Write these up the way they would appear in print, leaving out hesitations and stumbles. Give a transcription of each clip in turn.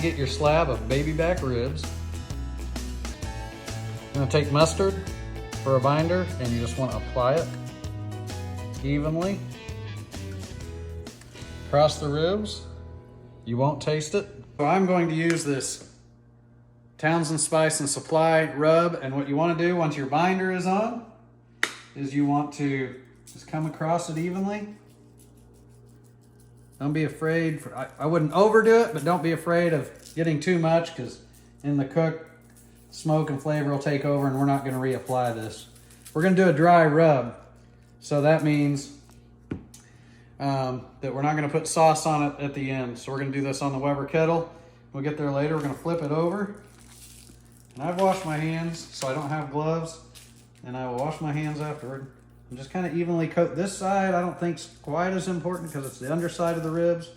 get your slab of baby back ribs. You're gonna take mustard for a binder and you just want to apply it evenly across the ribs. You won't taste it. So I'm going to use this Townsend Spice and Supply rub, and what you want to do once your binder is on is you want to just come across it evenly. Don't be afraid, I wouldn't overdo it, but don't be afraid of getting too much, because in the cook, smoke and flavor will take over and we're not going to reapply this. We're going to do a dry rub, so that means that we're not going to put sauce on it at the end. So we're going to do this on the Weber Kettle. We'll get there later. We're going to flip it over. And I've washed my hands, so I don't have gloves, and I will wash my hands afterward. And just kind of evenly coat this side. I don't think it's quite as important because it's the underside of the ribs.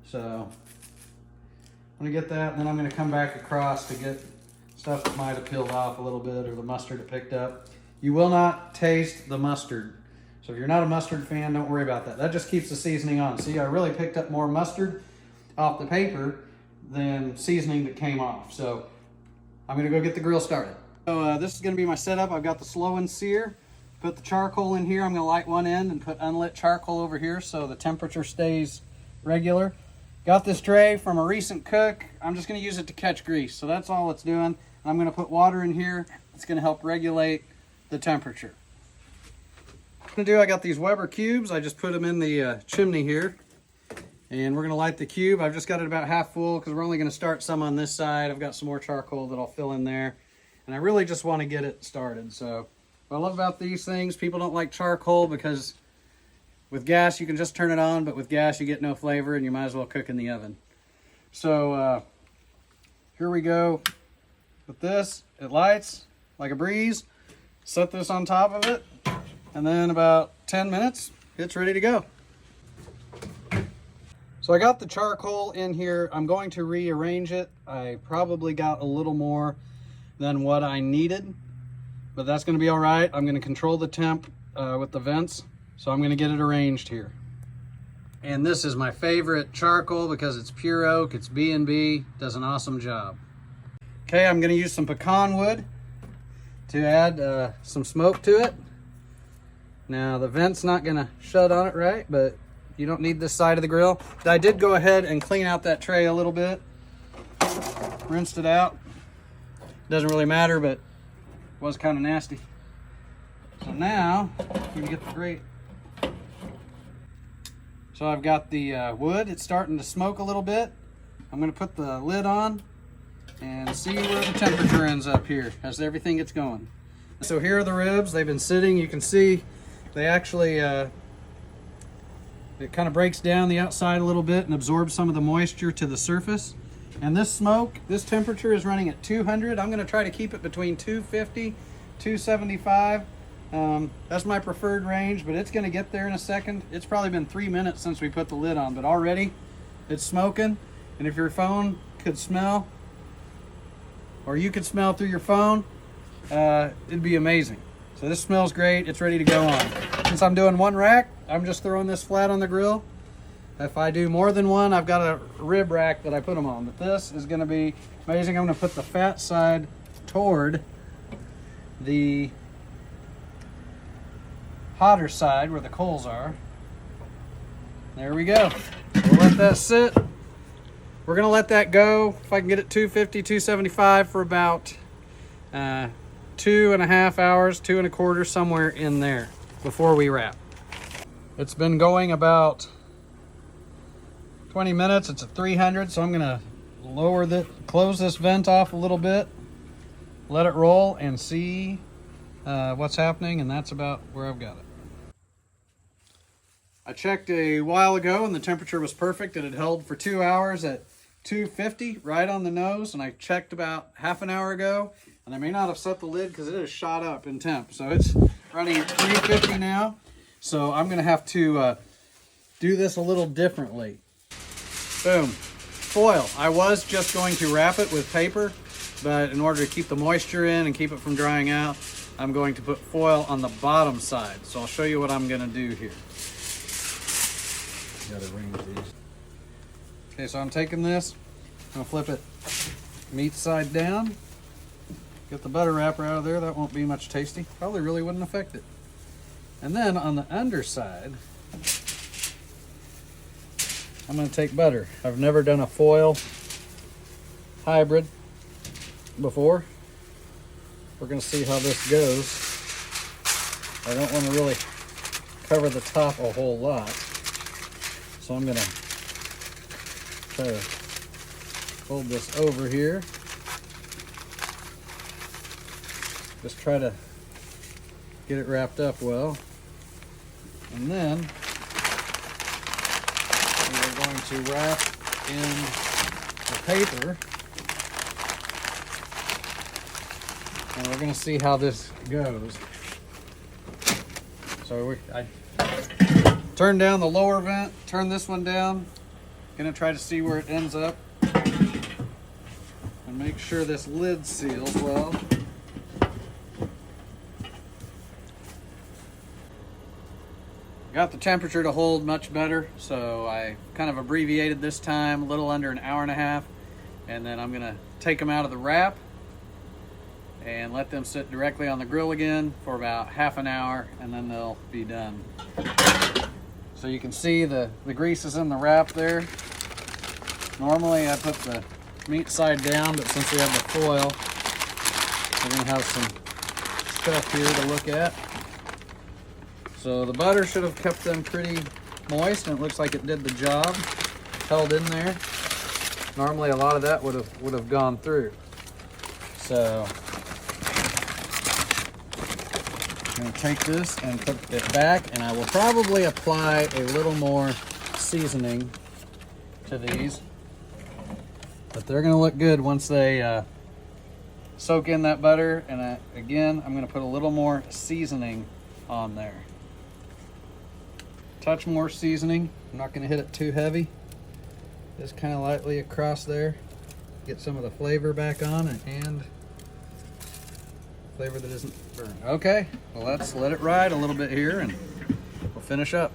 So I'm going to get that, and then I'm going to come back across to get stuff that might have peeled off a little bit, or the mustard it picked up. You will not taste the mustard. So if you're not a mustard fan, don't worry about that. That just keeps the seasoning on. See, I really picked up more mustard off the paper than seasoning that came off. So I'm gonna go get the grill started. So this is gonna be my setup. I've got the slow and sear. Put the charcoal in here. I'm gonna light one end and put unlit charcoal over here so the temperature stays regular. Got this tray from a recent cook. I'm just gonna use it to catch grease. So that's all it's doing. I'm gonna put water in here. It's gonna help regulate the temperature. I got these Weber cubes. I just put them in the chimney here, and we're gonna light the cube. I've just got it about half full because we're only gonna start some on this side. I've got some more charcoal that I'll fill in there, and I really just want to get it started. So what I love about these things, people don't like charcoal because with gas you can just turn it on, but with gas you get no flavor and you might as well cook in the oven. So here we go with this. It lights like a breeze. Set this on top of it, and then about 10 minutes, it's ready to go. So I got the charcoal in here. I'm going to rearrange it. I probably got a little more than what I needed, but that's gonna be all right. I'm gonna control the temp with the vents, so I'm gonna get it arranged here. And this is my favorite charcoal because it's pure oak, it's B&B, does an awesome job. Okay, I'm gonna use some pecan wood to add some smoke to it. Now the vent's not gonna shut on it right, but you don't need this side of the grill. I did go ahead and clean out that tray a little bit, rinsed it out. Doesn't really matter, but it was kind of nasty. So now you can get the grate. So I've got the wood, it's starting to smoke a little bit. I'm gonna put the lid on and see where the temperature ends up here as everything gets going. So here are the ribs. They've been sitting. You can see they actually, it kind of breaks down the outside a little bit and absorbs some of the moisture to the surface. And this smoke, this temperature is running at 200. I'm going to try to keep it between 250, 275. That's my preferred range, but it's going to get there in a second. It's probably been 3 minutes since we put the lid on, but already it's smoking. And if your phone could smell, or you could smell through your phone, it'd be amazing. So this smells great. It's ready to go on. Since I'm doing one rack, I'm just throwing this flat on the grill. If I do more than one, I've got a rib rack that I put them on. But this is going to be amazing. I'm going to put the fat side toward the hotter side where the coals are. There we go. We'll let that sit. We're gonna let that go. If I can get it 250, 275 for about 2.5 hours, 2 1/4, somewhere in there before we wrap. It's been going about 20 minutes. It's at 300, so I'm gonna close this vent off a little bit, let it roll and see what's happening, and that's about where I've got it. I checked a while ago and the temperature was perfect. It had held for 2 hours at 250 right on the nose, and I checked about half an hour ago, and I may not have set the lid because it has shot up in temp. So it's running at 350 now. So I'm gonna have to do this a little differently. Boom, foil. I was just going to wrap it with paper, but in order to keep the moisture in and keep it from drying out, I'm going to put foil on the bottom side. So I'll show you what I'm gonna do here. Gotta arrange these. Okay, so I'm taking this, gonna flip it meat side down. Get the butter wrapper out of there. That won't be much tasty. Probably really wouldn't affect it. And then on the underside, I'm gonna take butter. I've never done a foil hybrid before. We're gonna see how this goes. I don't want to really cover the top a whole lot, so I'm gonna try to fold this over here. Just try to get it wrapped up well. And then we're going to wrap in the paper. And we're going to see how this goes. So I turn down the lower vent, turn this one down. Gonna try to see where it ends up. And make sure this lid seals well. Got the temperature to hold much better, so I kind of abbreviated this time, a little under an hour and a half. And then I'm gonna take them out of the wrap and let them sit directly on the grill again for about half an hour, and then they'll be done. So you can see the grease is in the wrap there. Normally I put the meat side down, but since we have the foil, we're gonna have some stuff here to look at. So the butter should have kept them pretty moist, and it looks like it did the job, held in there. Normally a lot of that would have gone through. So I'm going to take this and put it back, and I will probably apply a little more seasoning to these. But they're going to look good once they soak in that butter. And again, I'm going to put a little more seasoning on there. Touch more seasoning. I'm not going to hit it too heavy. Just kind of lightly across there. Get some of the flavor back on and flavor that isn't burned. Okay, well, let's let it ride a little bit here and we'll finish up.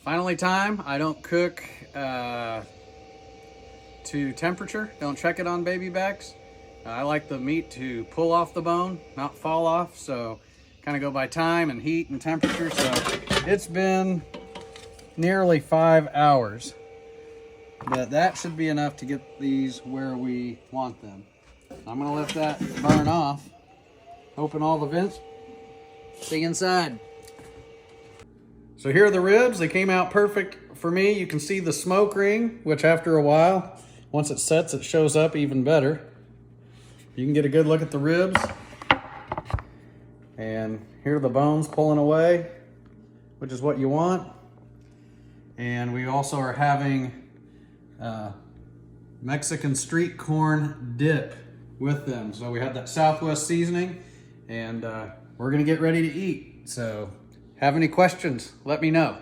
Finally time. I don't cook to temperature. Don't check it on baby backs. I like the meat to pull off the bone, not fall off. So kind of go by time and heat and temperature. So it's been nearly 5 hours, but that should be enough to get these where we want them. I'm gonna let that burn off. Open all the vents. See inside. So here are the ribs. They came out perfect for me. You can see the smoke ring, which after a while, once it sets, it shows up even better. You can get a good look at the ribs. And here are the bones pulling away, which is what you want. And we also are having Mexican street corn dip with them. So we had that Southwest seasoning, and we're gonna get ready to eat. So have any questions, let me know.